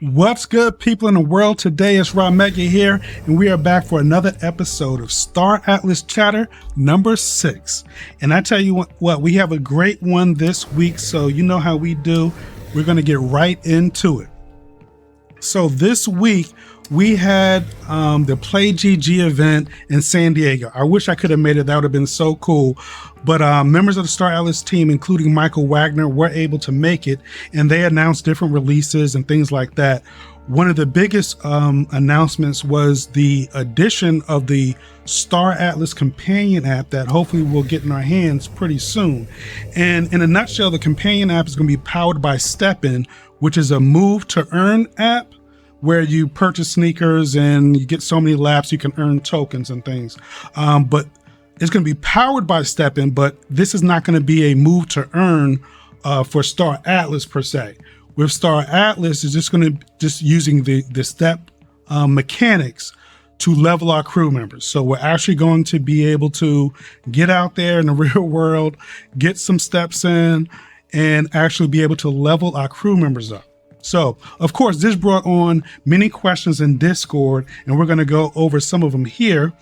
What's good, people in the world? Today it's Ramega here, and we are back for another episode of Star Atlas Chatter number 6. And I tell you what, we have a great one this week, so you know how we do. We're going to get right into it. So this week we had the Play GG event in San Diego. I wish I could have made it. That would have been so cool. But members of the Star Atlas team, including Michael Wagner, were able to make it, and they announced different releases and things like that. One of the biggest announcements was the addition of the Star Atlas companion app that hopefully we'll get in our hands pretty soon. And in a nutshell, the companion app is going to be powered by StepN, which is a move to earn app where you purchase sneakers and you get so many laps you can earn tokens and things. But it's going to be powered by StepN, but this is not going to be a move to earn for Star Atlas per se. With Star Atlas, it's just going to using the step mechanics to level our crew members. So we're actually going to be able to get out there in the real world, get some steps in, and actually be able to level our crew members up. So, of course, this brought on many questions in Discord, and we're going to go over some of them here.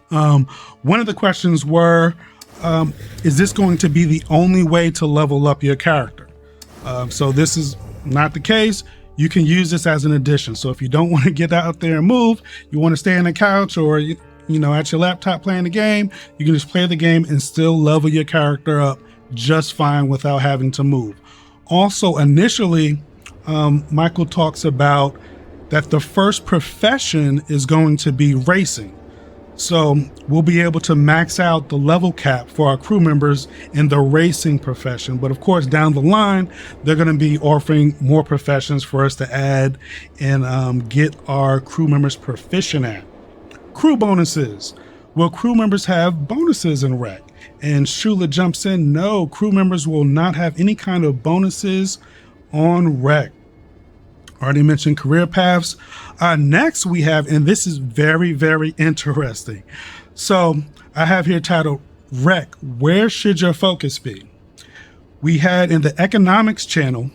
One of the questions were, is this going to be the only way to level up your character? So this is not the case. You can use this as an addition. So if you don't want to get out there and move, you want to stay on the couch or you know, at your laptop playing the game, you can just play the game and still level your character up just fine without having to move. Also, initially, Michael talks about that the first profession is going to be racing. So we'll be able to max out the level cap for our crew members in the racing profession. But of course, down the line, they're going to be offering more professions for us to add and get our crew members proficient at. Crew bonuses. Will crew members have bonuses in Rec? And Shula jumps in, no, crew members will not have any kind of bonuses on Rec. Already mentioned career paths. Next we have, and this is very, very interesting. So I have here titled Rec, where should your focus be? We had in the economics channel,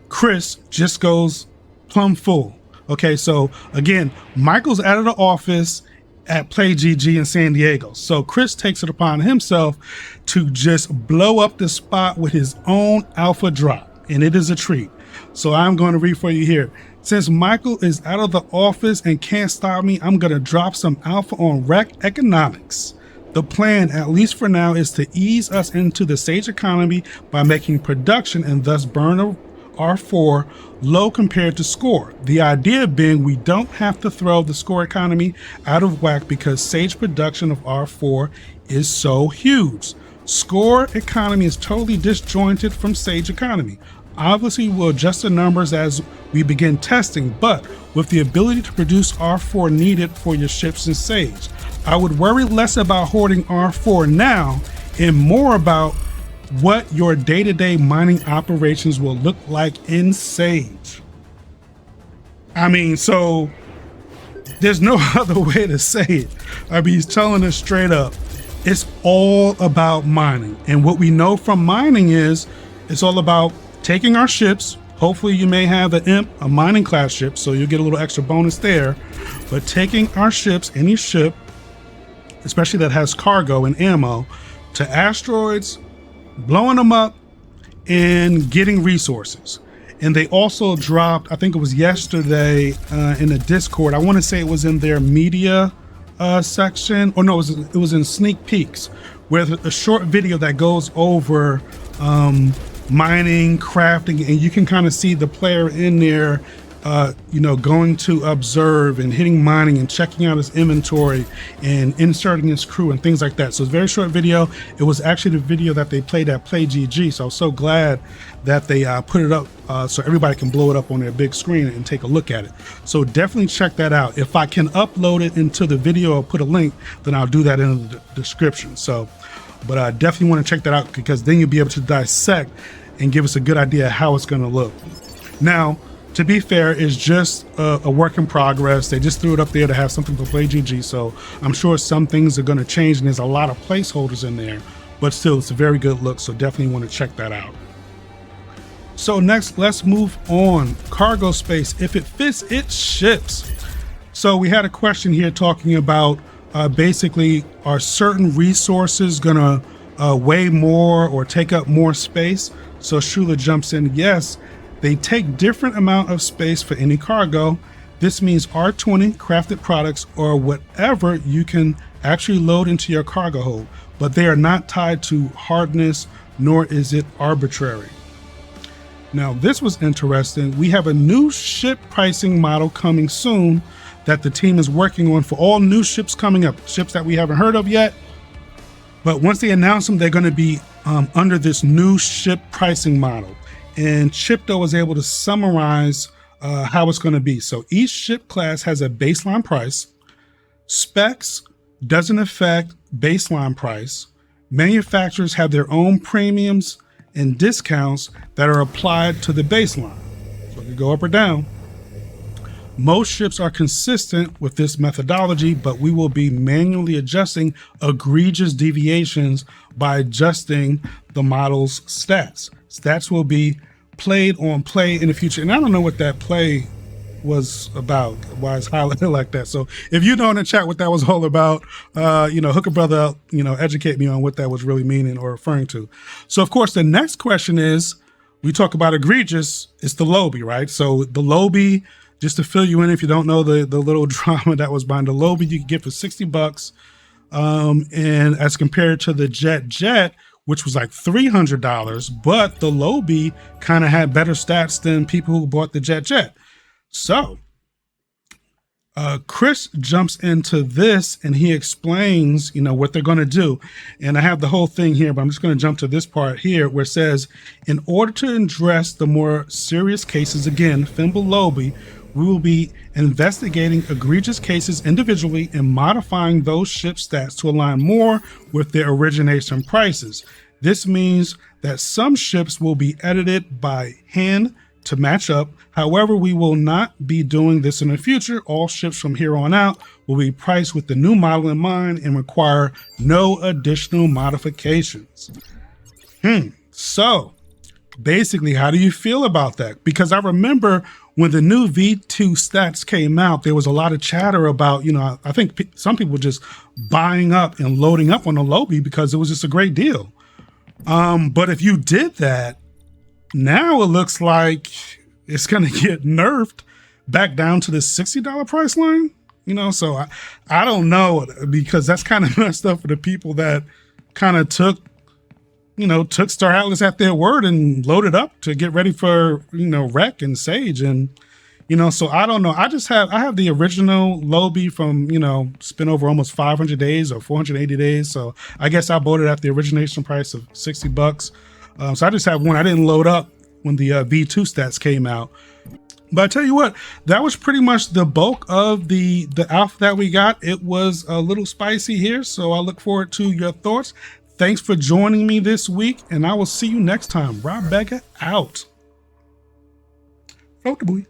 Chris just goes plumb full. Okay, so again, Michael's out of the office at Play GG in San Diego. So Chris takes it upon himself to just blow up the spot with his own alpha drop, and it is a treat. So I'm going to read for you here. Since Michael is out of the office and can't stop me, I'm going to drop some alpha on Rec Economics. The plan, at least for now, is to ease us into the Sage economy by making production and thus burn of R4 low compared to score. The idea being we don't have to throw the score economy out of whack because Sage production of R4 is so huge. Score economy is totally disjointed from Sage economy. Obviously, we'll adjust the numbers as we begin testing, but with the ability to produce R4 needed for your ships in Sage. I would worry less about hoarding R4 now and more about what your day-to-day mining operations will look like in Sage. I mean, so there's no other way to say it. I mean, he's telling us straight up, it's all about mining. And what we know from mining is it's all about taking our ships. Hopefully you may have an imp, a mining class ship, so you'll get a little extra bonus there. But taking our ships, any ship, especially that has cargo and ammo, to asteroids, blowing them up, and getting resources. And they also dropped, I think it was yesterday in the Discord, I want to say it was in their media section, or no, it was in sneak peeks, where a short video that goes over mining, crafting, and you can kind of see the player in there, going to observe and hitting mining and checking out his inventory and inserting his crew and things like that. So it's a very short video. It was actually the video that they played at Play GG. So I was so glad that they put it up so everybody can blow it up on their big screen and take a look at it. So definitely check that out. If I can upload it into the video or put a link, then I'll do that in the description. So, but I definitely want to check that out because then you'll be able to dissect and give us a good idea how it's going to look. Now, to be fair, it's just a work in progress. They just threw it up there to have something for Play GG, so I'm sure some things are going to change, and there's a lot of placeholders in there, but still, it's a very good look, so definitely want to check that out. So next, let's move on. Cargo space, if it fits, it ships. So we had a question here talking about basically, are certain resources gonna weigh more or take up more space? So Shula jumps in, yes, they take different amount of space for any cargo. This means R20 crafted products or whatever you can actually load into your cargo hold, but they are not tied to hardness, nor is it arbitrary. Now, this was interesting. We have a new ship pricing model coming soon that the team is working on for all new ships coming up, ships that we haven't heard of yet. But once they announce them, they're going to be under this new ship pricing model. And Chipto was able to summarize how it's going to be. So each ship class has a baseline price. Specs doesn't affect baseline price. Manufacturers have their own premiums and discounts that are applied to the baseline. So it can go up or down. Most ships are consistent with this methodology, but we will be manually adjusting egregious deviations by adjusting the model's stats. Stats will be played on play in the future. And I don't know what that play was about, why it's highlighted like that. So if you know in the chat what that was all about, hook a brother up, educate me on what that was really meaning or referring to. So of course, the next question is, we talk about egregious, it's the Lobby, right? So the Lobby, just to fill you in, if you don't know the little drama that was behind the Lobby, you can get for $60. And as compared to the Jet, which was like $300, but the Lobby kind of had better stats than people who bought the Jet. So Chris jumps into this and he explains, what they're going to do. And I have the whole thing here, but I'm just going to jump to this part here where it says, in order to address the more serious cases, again, Fimble Lobby, we will be investigating egregious cases individually and modifying those ship stats to align more with their origination prices. This means that some ships will be edited by hand to match up. However, we will not be doing this in the future. All ships from here on out will be priced with the new model in mind and require no additional modifications. So basically, how do you feel about that? Because I remember when the new V2 stats came out, there was a lot of chatter about, I think some people were just buying up and loading up on the Lobby because it was just a great deal. But if you did that, now it looks like it's going to get nerfed back down to the $60 price line, so I don't know, because that's kind of messed up for the people that kind of took Star Atlas at their word and loaded up to get ready for, Rec and Sage. And, so I don't know. I have the original Lobby from, spent over almost 500 days or 480 days. So I guess I bought it at the origination price of $60. So I just have one. I didn't load up when the V2 stats came out. But I tell you what, that was pretty much the bulk of the alpha that we got. It was a little spicy here, so I look forward to your thoughts. Thanks for joining me this week, and I will see you next time. Rob Beggar out. Float the buoy.